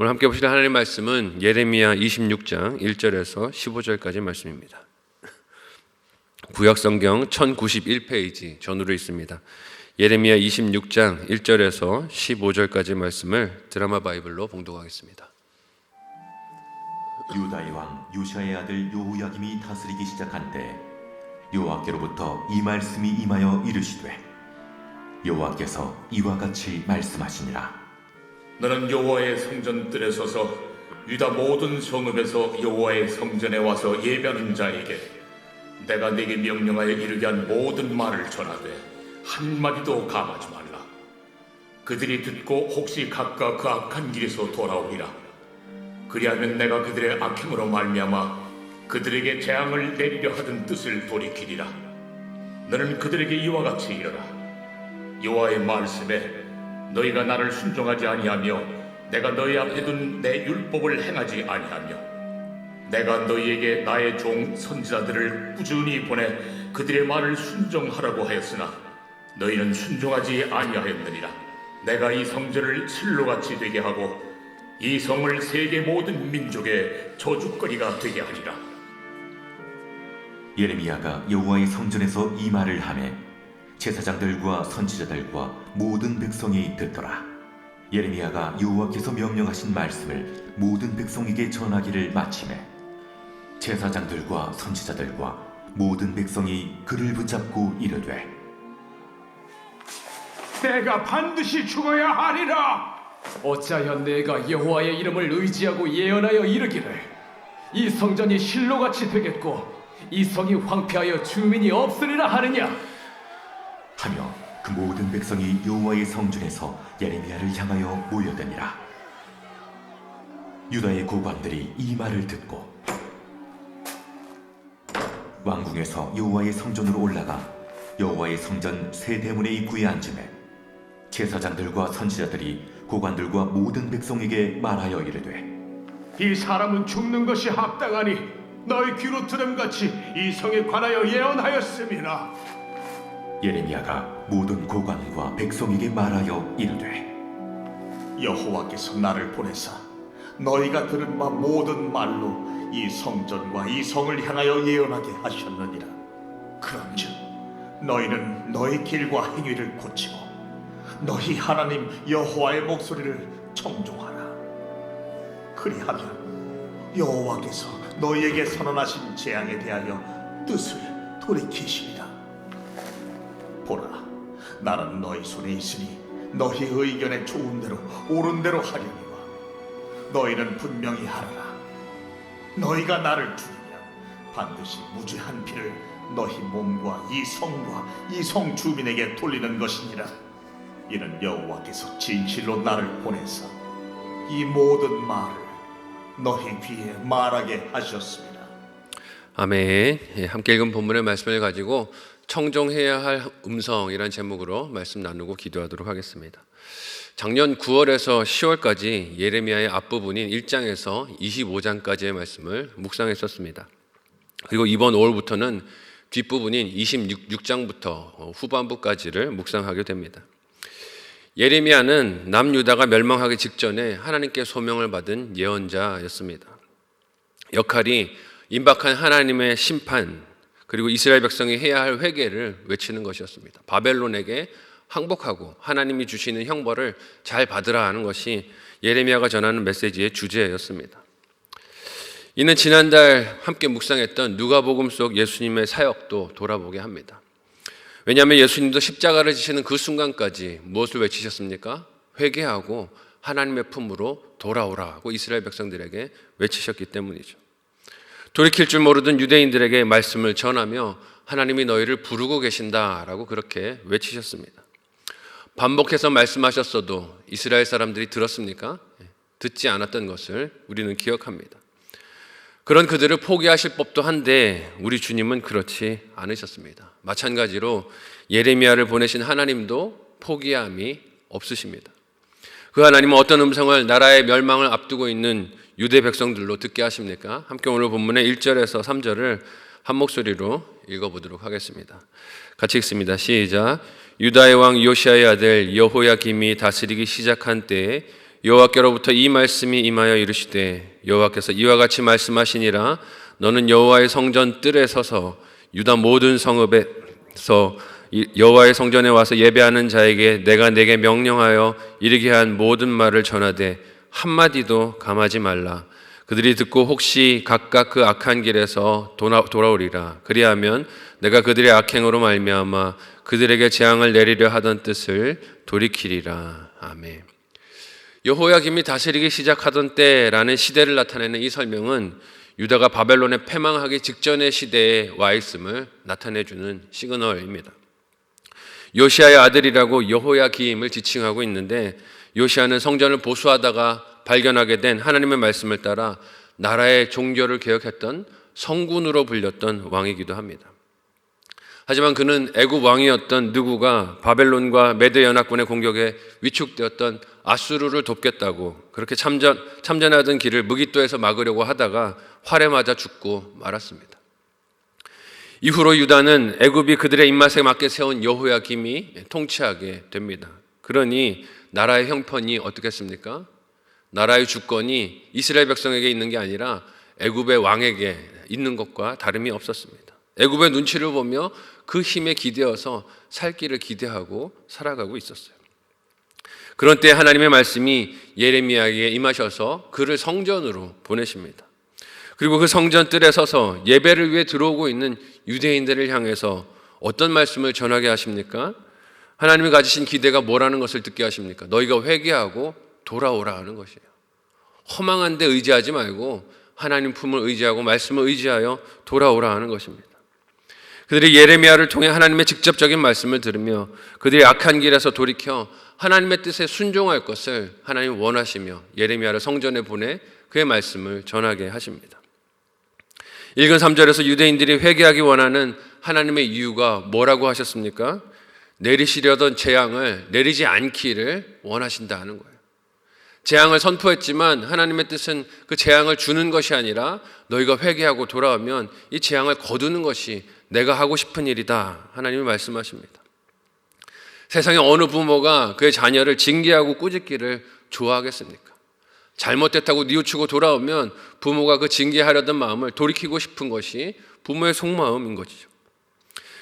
오늘 함께 보실 하나님의 말씀은 예레미야 26장 1절에서 15절까지 말씀입니다. 구약성경 1091페이지 전후로 있습니다. 예레미야 26장 1절에서 15절까지 말씀을 드라마 바이블로 봉독하겠습니다. 유다의 왕 요시아의 아들 여호야김이 다스리기 시작한 때 여호와께로부터 이 말씀이 임하여 이르시되 여호와께서 이와 같이 말씀하시니라. 너는 여호와의 성전뜰에 서서 유다 모든 성읍에서 여호와의 성전에 와서 예배하는 자에게 내가 네게 명령하여 이르게 한 모든 말을 전하되 한마디도 감하지 말라. 그들이 듣고 혹시 각각 그 악한 길에서 돌아오리라. 그리하면 내가 그들의 악행으로 말미암아 그들에게 재앙을 내리려 하던 뜻을 돌이키리라. 너는 그들에게 이와 같이 이르라. 여호와의 말씀에 너희가 나를 순종하지 아니하며 내가 너희 앞에 둔 내 율법을 행하지 아니하며 내가 너희에게 나의 종 선지자들을 꾸준히 보내 그들의 말을 순종하라고 하였으나 너희는 순종하지 아니하였느니라. 내가 이 성전을 실로같이 되게 하고 이 성을 세계 모든 민족의 저주거리가 되게 하리라. 예레미야가 여호와의 성전에서 이 말을 하매 제사장들과 선지자들과 모든 백성이 듣더라. 예레미야가 여호와께서 명령하신 말씀을 모든 백성에게 전하기를 마치매 제사장들과 선지자들과 모든 백성이 그를 붙잡고 이르되 내가 반드시 죽어야 하리라. 어찌하여 내가 여호와의 이름을 의지하고 예언하여 이르기를 이 성전이 실로같이 되겠고 이 성이 황폐하여 주민이 없으리라 하느냐 하며 그 모든 백성이 여호와의 성전에서 예레미야를 향하여 모여드니라. 유다의 고관들이 이 말을 듣고 왕궁에서 여호와의 성전으로 올라가 여호와의 성전 세 대문의 입구에 앉으매 제사장들과 선지자들이 고관들과 모든 백성에게 말하여 이르되 이 사람은 죽는 것이 합당하니 너희 귀로 들음같이 이 성에 관하여 예언하였음이라. 예레미야가 모든 고관과 백성에게 말하여 이르되 여호와께서 나를 보내사 너희가 들은 바 모든 말로 이 성전과 이 성을 향하여 예언하게 하셨느니라. 그런즉 너희는 너희 길과 행위를 고치고 너희 하나님 여호와의 목소리를 청종하라. 그리하면 여호와께서 너희에게 선언하신 재앙에 대하여 뜻을 돌이키시리라. 보라, 나는 너희 손에 있으니 너희 의견에 좋은 대로 옳은 대로 하려니와 너희는 분명히 하라. 너희가 나를 죽이면 반드시 무죄한 피를 너희 몸과 이 성과 이 성 주민에게 돌리는 것이니라. 이는 여호와께서 진실로 나를 보내사 이 모든 말을 너희 귀에 말하게 하셨습니다. 아멘. 함께 읽은 본문의 말씀을 가지고 청종해야 할 음성이라는 제목으로 말씀 나누고 기도하도록 하겠습니다. 작년 9월에서 10월까지 예레미야의 앞부분인 1장에서 25장까지의 말씀을 묵상했었습니다. 그리고 이번 5월부터는 뒷부분인 26장부터 후반부까지를 묵상하게 됩니다. 예레미야는 남유다가 멸망하기 직전에 하나님께 소명을 받은 예언자였습니다. 역할이 임박한 하나님의 심판 그리고 이스라엘 백성이 해야 할 회개를 외치는 것이었습니다. 바벨론에게 항복하고 하나님이 주시는 형벌을 잘 받으라 하는 것이 예레미야가 전하는 메시지의 주제였습니다. 이는 지난달 함께 묵상했던 누가복음 속 예수님의 사역도 돌아보게 합니다. 왜냐하면 예수님도 십자가를 지시는 그 순간까지 무엇을 외치셨습니까? 회개하고 하나님의 품으로 돌아오라고 이스라엘 백성들에게 외치셨기 때문이죠. 돌이킬 줄 모르던 유대인들에게 말씀을 전하며 하나님이 너희를 부르고 계신다라고 그렇게 외치셨습니다. 반복해서 말씀하셨어도 이스라엘 사람들이 들었습니까? 듣지 않았던 것을 우리는 기억합니다. 그런 그들을 포기하실 법도 한데 우리 주님은 그렇지 않으셨습니다. 마찬가지로 예레미야를 보내신 하나님도 포기함이 없으십니다. 그 하나님은 어떤 음성을 나라의 멸망을 앞두고 있는 유대 백성들로 듣게 하십니까? 함께 오늘 본문의 1절에서 3절을 한 목소리로 읽어보도록 하겠습니다. 같이 읽습니다. 시작. 유다의 왕 요시아의 아들 여호야김이 다스리기 시작한 때에 여호와께로부터 이 말씀이 임하여 이르시되 여호와께서 이와 같이 말씀하시니라 너는 여호와의 성전 뜰에 서서 유다 모든 성읍에서 여호와의 성전에 와서 예배하는 자에게 내가 내게 명령하여 이르게 한 모든 말을 전하되 한마디도 감하지 말라. 그들이 듣고 혹시 각각 그 악한 길에서 돌아오리라. 그리하면 내가 그들의 악행으로 말미암아 그들에게 재앙을 내리려 하던 뜻을 돌이키리라. 아멘. 여호야김이 다스리기 시작하던 때라는 시대를 나타내는 이 설명은 유다가 바벨론에 패망하기 직전의 시대에 와 있음을 나타내주는 시그널입니다. 요시아의 아들이라고 여호야김을 지칭하고 있는데 요시아는 성전을 보수하다가 발견하게 된 하나님의 말씀을 따라 나라의 종교를 개혁했던 성군으로 불렸던 왕이기도 합니다. 하지만 그는 애굽 왕이었던 느구가 바벨론과 메드 연합군의 공격에 위축되었던 아수르를 돕겠다고 그렇게 참전하던 길을 무기또에서 막으려고 하다가 활에 맞아 죽고 말았습니다. 이후로 유다는 애굽이 그들의 입맛에 맞게 세운 여호야김이 통치하게 됩니다. 그러니 나라의 형편이 어떻겠습니까? 나라의 주권이 이스라엘 백성에게 있는 게 아니라 애굽의 왕에게 있는 것과 다름이 없었습니다. 애굽의 눈치를 보며 그 힘에 기대어서 살 길을 기대하고 살아가고 있었어요. 그런 때 하나님의 말씀이 예레미야에게 임하셔서 그를 성전으로 보내십니다. 그리고 그 성전 뜰에 서서 예배를 위해 들어오고 있는 유대인들을 향해서 어떤 말씀을 전하게 하십니까? 하나님이 가지신 기대가 뭐라는 것을 듣게 하십니까? 너희가 회개하고 돌아오라 하는 것이에요. 허망한 데 의지하지 말고 하나님 품을 의지하고 말씀을 의지하여 돌아오라 하는 것입니다. 그들이 예레미야를 통해 하나님의 직접적인 말씀을 들으며 그들이 악한 길에서 돌이켜 하나님의 뜻에 순종할 것을 하나님 원하시며 예레미야를 성전에 보내 그의 말씀을 전하게 하십니다. 읽은 3절에서 유대인들이 회개하기 원하는 하나님의 이유가 뭐라고 하셨습니까? 내리시려던 재앙을 내리지 않기를 원하신다는 거예요. 재앙을 선포했지만 하나님의 뜻은 그 재앙을 주는 것이 아니라 너희가 회개하고 돌아오면 이 재앙을 거두는 것이 내가 하고 싶은 일이다. 하나님이 말씀하십니다. 세상에 어느 부모가 그의 자녀를 징계하고 꾸짖기를 좋아하겠습니까? 잘못됐다고 뉘우치고 돌아오면 부모가 그 징계하려던 마음을 돌이키고 싶은 것이 부모의 속마음인 것이죠.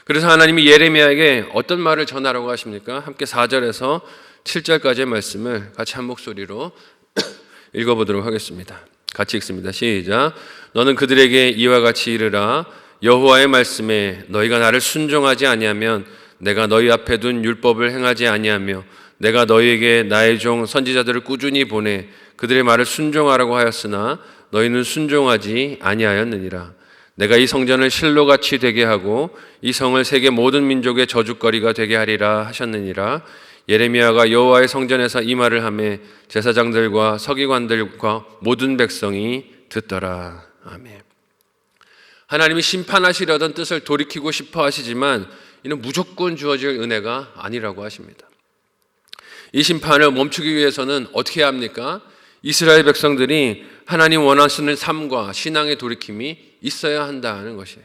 그래서 하나님이 예레미야에게 어떤 말을 전하라고 하십니까? 함께 4절에서 7절까지의 말씀을 같이 한 목소리로 읽어보도록 하겠습니다. 같이 읽습니다. 시작. 너는 그들에게 이와 같이 이르라. 여호와의 말씀에 너희가 나를 순종하지 아니하면 내가 너희 앞에 둔 율법을 행하지 아니하며 내가 너희에게 나의 종 선지자들을 꾸준히 보내 그들의 말을 순종하라고 하였으나 너희는 순종하지 아니하였느니라. 내가 이 성전을 실로같이 되게 하고 이 성을 세계 모든 민족의 저주거리가 되게 하리라 하셨느니라. 예레미야가 여호와의 성전에서 이 말을 하매 제사장들과 서기관들과 모든 백성이 듣더라. 아멘. 하나님이 심판하시려던 뜻을 돌이키고 싶어 하시지만 이는 무조건 주어질 은혜가 아니라고 하십니다. 이 심판을 멈추기 위해서는 어떻게 해야 합니까? 이스라엘 백성들이 하나님 원하시는 삶과 신앙의 돌이킴이 있어야 한다는 것이에요.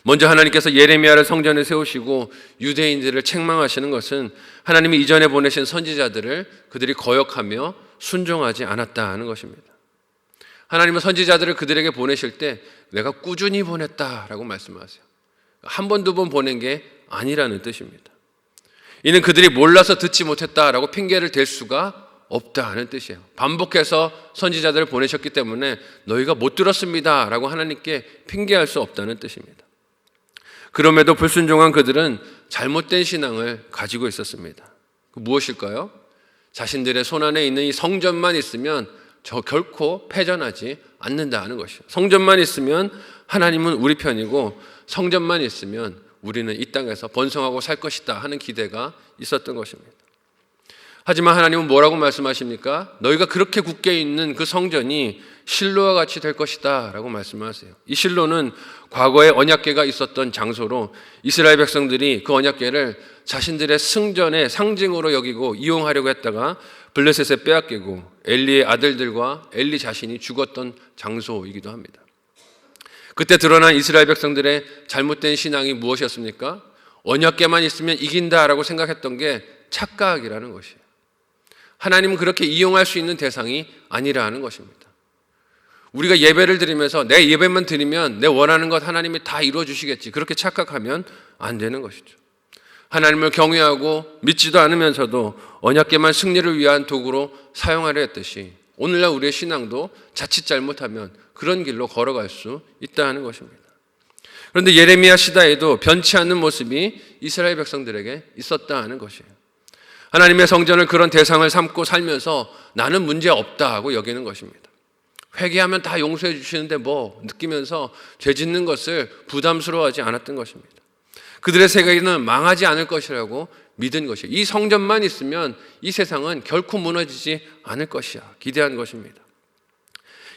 먼저 하나님께서 예레미야를 성전에 세우시고 유대인들을 책망하시는 것은 하나님이 이전에 보내신 선지자들을 그들이 거역하며 순종하지 않았다 하는 것입니다. 하나님은 선지자들을 그들에게 보내실 때 내가 꾸준히 보냈다라고 말씀하세요. 한 번, 두 번 보낸 게 아니라는 뜻입니다. 이는 그들이 몰라서 듣지 못했다라고 핑계를 댈 수가 없다는 뜻이에요. 반복해서 선지자들을 보내셨기 때문에 너희가 못 들었습니다라고 하나님께 핑계할 수 없다는 뜻입니다. 그럼에도 불순종한 그들은 잘못된 신앙을 가지고 있었습니다. 무엇일까요? 자신들의 손안에 있는 이 성전만 있으면 저 결코 패전하지 않는다는 것이에요. 성전만 있으면 하나님은 우리 편이고 성전만 있으면 우리는 이 땅에서 번성하고 살 것이다 하는 기대가 있었던 것입니다. 하지만 하나님은 뭐라고 말씀하십니까? 너희가 그렇게 굳게 있는 그 성전이 실로와 같이 될 것이다 라고 말씀하세요. 이 실로는 과거에 언약궤가 있었던 장소로 이스라엘 백성들이 그 언약궤를 자신들의 승전의 상징으로 여기고 이용하려고 했다가 블레셋에 빼앗기고 엘리의 아들들과 엘리 자신이 죽었던 장소이기도 합니다. 그때 드러난 이스라엘 백성들의 잘못된 신앙이 무엇이었습니까? 언약궤만 있으면 이긴다라고 생각했던 게 착각이라는 것이에요. 하나님은 그렇게 이용할 수 있는 대상이 아니라는 것입니다. 우리가 예배를 드리면서 내 예배만 드리면 내 원하는 것 하나님이 다 이루어 주시겠지, 그렇게 착각하면 안 되는 것이죠. 하나님을 경외하고 믿지도 않으면서도 언약궤만 승리를 위한 도구로 사용하려 했듯이 오늘날 우리의 신앙도 자칫 잘못하면 그런 길로 걸어갈 수 있다는 것입니다. 그런데 예레미야 시대에도 변치 않는 모습이 이스라엘 백성들에게 있었다는 것이에요. 하나님의 성전을 그런 대상을 삼고 살면서 나는 문제 없다 하고 여기는 것입니다. 회개하면 다 용서해 주시는데 뭐 느끼면서 죄 짓는 것을 부담스러워하지 않았던 것입니다. 그들의 세계는 망하지 않을 것이라고 믿은 것이에요. 이 성전만 있으면 이 세상은 결코 무너지지 않을 것이야 기대한 것입니다.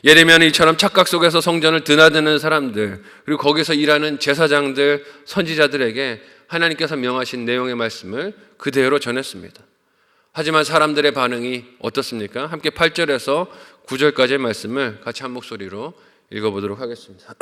예레미야는 이처럼 착각 속에서 성전을 드나드는 사람들, 그리고 거기서 일하는 제사장들, 선지자들에게 하나님께서 명하신 내용의 말씀을 그대로 전했습니다. 하지만 사람들의 반응이 어떻습니까? 함께 8절에서 9절까지의 말씀을 같이 한 목소리로 읽어보도록 하겠습니다.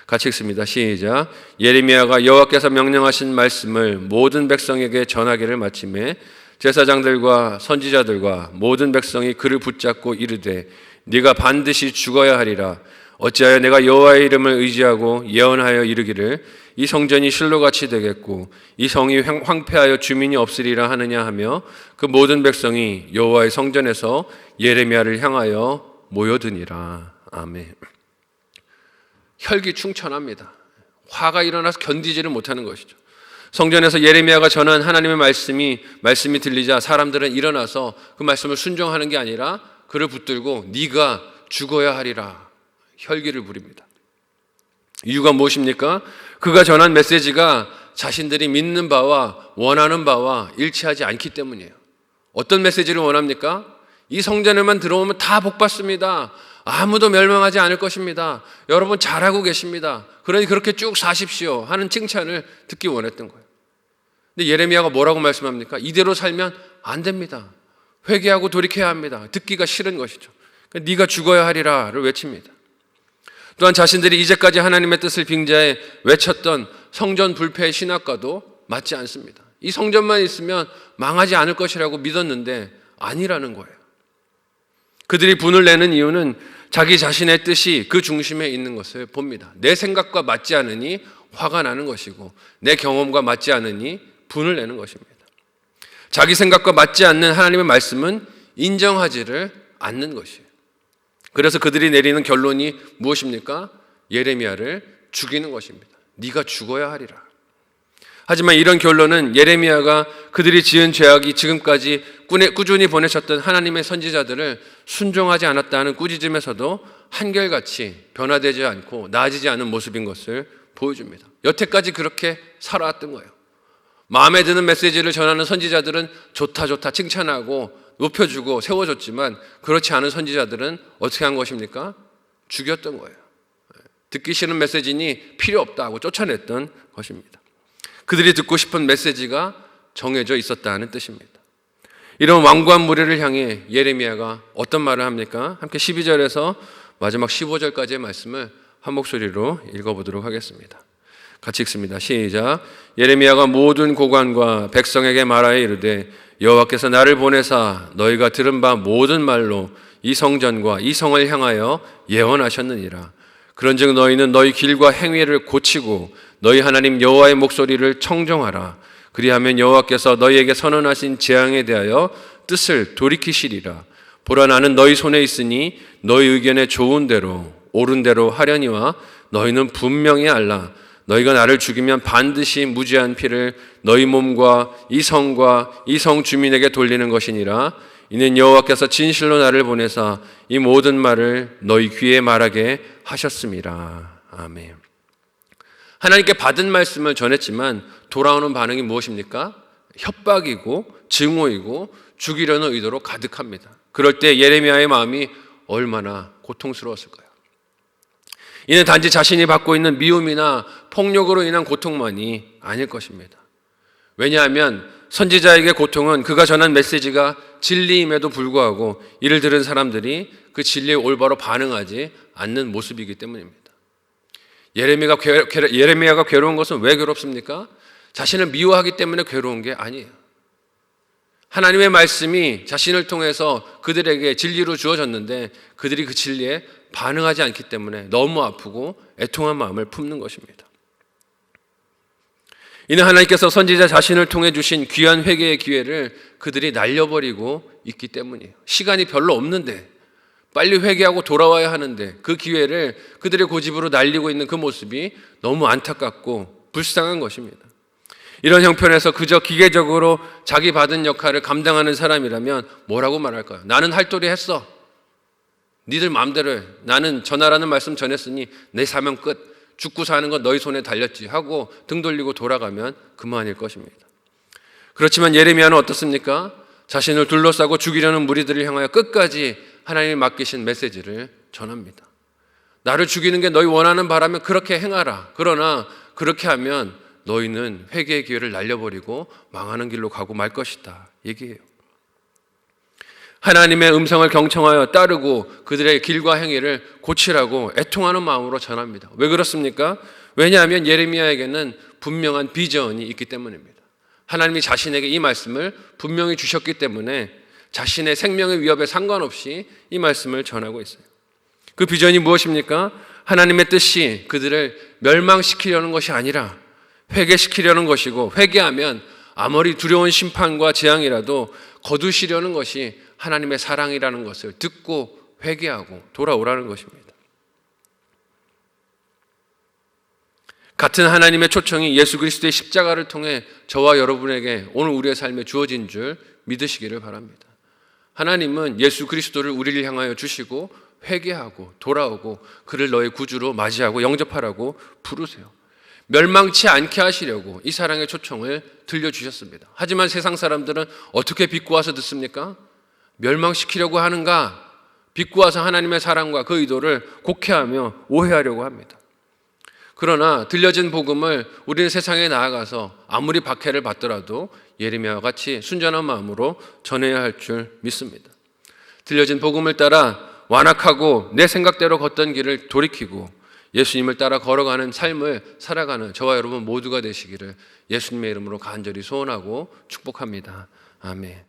같이 읽습니다. 시작. 예레미야가 여호와께서 명령하신 말씀을 모든 백성에게 전하기를 마침에 제사장들과 선지자들과 모든 백성이 그를 붙잡고 이르되 네가 반드시 죽어야 하리라. 어찌하여 내가 여호와의 이름을 의지하고 예언하여 이르기를 이 성전이 실로같이 되겠고 이 성이 황폐하여 주민이 없으리라 하느냐 하며 그 모든 백성이 여호와의 성전에서 예레미야를 향하여 모여드니라. 아멘. 혈기충천합니다. 화가 일어나서 견디지를 못하는 것이죠. 성전에서 예레미야가 전한 하나님의 말씀이 들리자 사람들은 일어나서 그 말씀을 순종하는 게 아니라 그를 붙들고 네가 죽어야 하리라 혈기를 부립니다. 이유가 무엇입니까? 그가 전한 메시지가 자신들이 믿는 바와 원하는 바와 일치하지 않기 때문이에요. 어떤 메시지를 원합니까? 이 성전에만 들어오면 다 복받습니다. 아무도 멸망하지 않을 것입니다. 여러분 잘하고 계십니다. 그러니 그렇게 쭉 사십시오 하는 칭찬을 듣기 원했던 거예요. 근데 예레미야가 뭐라고 말씀합니까? 이대로 살면 안 됩니다. 회개하고 돌이켜야 합니다. 듣기가 싫은 것이죠. 그러니까 네가 죽어야 하리라를 외칩니다. 또한 자신들이 이제까지 하나님의 뜻을 빙자해 외쳤던 성전 불패의 신학과도 맞지 않습니다. 이 성전만 있으면 망하지 않을 것이라고 믿었는데 아니라는 거예요. 그들이 분을 내는 이유는 자기 자신의 뜻이 그 중심에 있는 것을 봅니다. 내 생각과 맞지 않으니 화가 나는 것이고 내 경험과 맞지 않으니 분을 내는 것입니다. 자기 생각과 맞지 않는 하나님의 말씀은 인정하지를 않는 것이에요. 그래서 그들이 내리는 결론이 무엇입니까? 예레미야를 죽이는 것입니다. 네가 죽어야 하리라. 하지만 이런 결론은 예레미야가 그들이 지은 죄악이 지금까지 꾸준히 보내셨던 하나님의 선지자들을 순종하지 않았다는 꾸짖음에서도 한결같이 변화되지 않고 나아지지 않은 모습인 것을 보여줍니다. 여태까지 그렇게 살아왔던 거예요. 마음에 드는 메시지를 전하는 선지자들은 좋다 칭찬하고 높여주고 세워줬지만 그렇지 않은 선지자들은 어떻게 한 것입니까? 죽였던 거예요. 듣기 싫은 메시지니 필요 없다고 쫓아냈던 것입니다. 그들이 듣고 싶은 메시지가 정해져 있었다는 뜻입니다. 이런 완고한 무리를 향해 예레미야가 어떤 말을 합니까? 함께 12절에서 마지막 15절까지의 말씀을 한 목소리로 읽어보도록 하겠습니다. 같이 읽습니다. 시작. 예레미야가 모든 고관과 백성에게 말하여 이르되 여호와께서 나를 보내사 너희가 들은 바 모든 말로 이 성전과 이 성을 향하여 예언하셨느니라. 그런즉 너희는 너희 길과 행위를 고치고 너희 하나님 여호와의 목소리를 청정하라. 그리하면 여호와께서 너희에게 선언하신 재앙에 대하여 뜻을 돌이키시리라. 보라 나는 너희 손에 있으니 너희 의견에 좋은 대로 옳은 대로 하려니와 너희는 분명히 알라. 너희가 나를 죽이면 반드시 무죄한 피를 너희 몸과 이 성과 이 성 주민에게 돌리는 것이니라. 이는 여호와께서 진실로 나를 보내사 이 모든 말을 너희 귀에 말하게 하셨음이라. 아멘. 하나님께 받은 말씀을 전했지만 돌아오는 반응이 무엇입니까? 협박이고 증오이고 죽이려는 의도로 가득합니다. 그럴 때 예레미야의 마음이 얼마나 고통스러웠을까요? 이는 단지 자신이 받고 있는 미움이나 폭력으로 인한 고통만이 아닐 것입니다. 왜냐하면 선지자에게 고통은 그가 전한 메시지가 진리임에도 불구하고 이를 들은 사람들이 그 진리에 올바로 반응하지 않는 모습이기 때문입니다. 예레미야가 괴로운 것은 왜 괴롭습니까? 자신을 미워하기 때문에 괴로운 게 아니에요. 하나님의 말씀이 자신을 통해서 그들에게 진리로 주어졌는데 그들이 그 진리에 반응하지 않기 때문에 너무 아프고 애통한 마음을 품는 것입니다. 이는 하나님께서 선지자 자신을 통해 주신 귀한 회개의 기회를 그들이 날려버리고 있기 때문이에요. 시간이 별로 없는데 빨리 회개하고 돌아와야 하는데 그 기회를 그들의 고집으로 날리고 있는 그 모습이 너무 안타깝고 불쌍한 것입니다. 이런 형편에서 그저 기계적으로 자기 받은 역할을 감당하는 사람이라면 뭐라고 말할까요? 나는 할 도리 했어. 니들 마음대로 해. 나는 전하라는 말씀 전했으니 내 사명 끝. 죽고 사는 건 너희 손에 달렸지 하고 등 돌리고 돌아가면 그만일 것입니다. 그렇지만 예레미야는 어떻습니까? 자신을 둘러싸고 죽이려는 무리들을 향하여 끝까지 하나님이 맡기신 메시지를 전합니다. 나를 죽이는 게 너희 원하는 바라면 그렇게 행하라. 그러나 그렇게 하면 너희는 회개의 기회를 날려버리고 망하는 길로 가고 말 것이다. 얘기해요. 하나님의 음성을 경청하여 따르고 그들의 길과 행위를 고치라고 애통하는 마음으로 전합니다. 왜 그렇습니까? 왜냐하면 예레미야에게는 분명한 비전이 있기 때문입니다. 하나님이 자신에게 이 말씀을 분명히 주셨기 때문에 자신의 생명의 위협에 상관없이 이 말씀을 전하고 있어요. 그 비전이 무엇입니까? 하나님의 뜻이 그들을 멸망시키려는 것이 아니라 회개시키려는 것이고, 회개하면 아무리 두려운 심판과 재앙이라도 거두시려는 것이 하나님의 사랑이라는 것을 듣고 회개하고 돌아오라는 것입니다. 같은 하나님의 초청이 예수 그리스도의 십자가를 통해 저와 여러분에게 오늘 우리의 삶에 주어진 줄 믿으시기를 바랍니다. 하나님은 예수 그리스도를 우리를 향하여 주시고 회개하고 돌아오고 그를 너의 구주로 맞이하고 영접하라고 부르세요. 멸망치 않게 하시려고 이 사랑의 초청을 들려주셨습니다. 하지만 세상 사람들은 어떻게 비꼬아서 듣습니까? 멸망시키려고 하는가? 비꼬아서 하나님의 사랑과 그 의도를 곡해하며 오해하려고 합니다. 그러나 들려진 복음을 우리는 세상에 나아가서 아무리 박해를 받더라도 예레미야와 같이 순전한 마음으로 전해야 할 줄 믿습니다. 들려진 복음을 따라 완악하고 내 생각대로 걷던 길을 돌이키고 예수님을 따라 걸어가는 삶을 살아가는 저와 여러분 모두가 되시기를 예수님의 이름으로 간절히 소원하고 축복합니다. 아멘.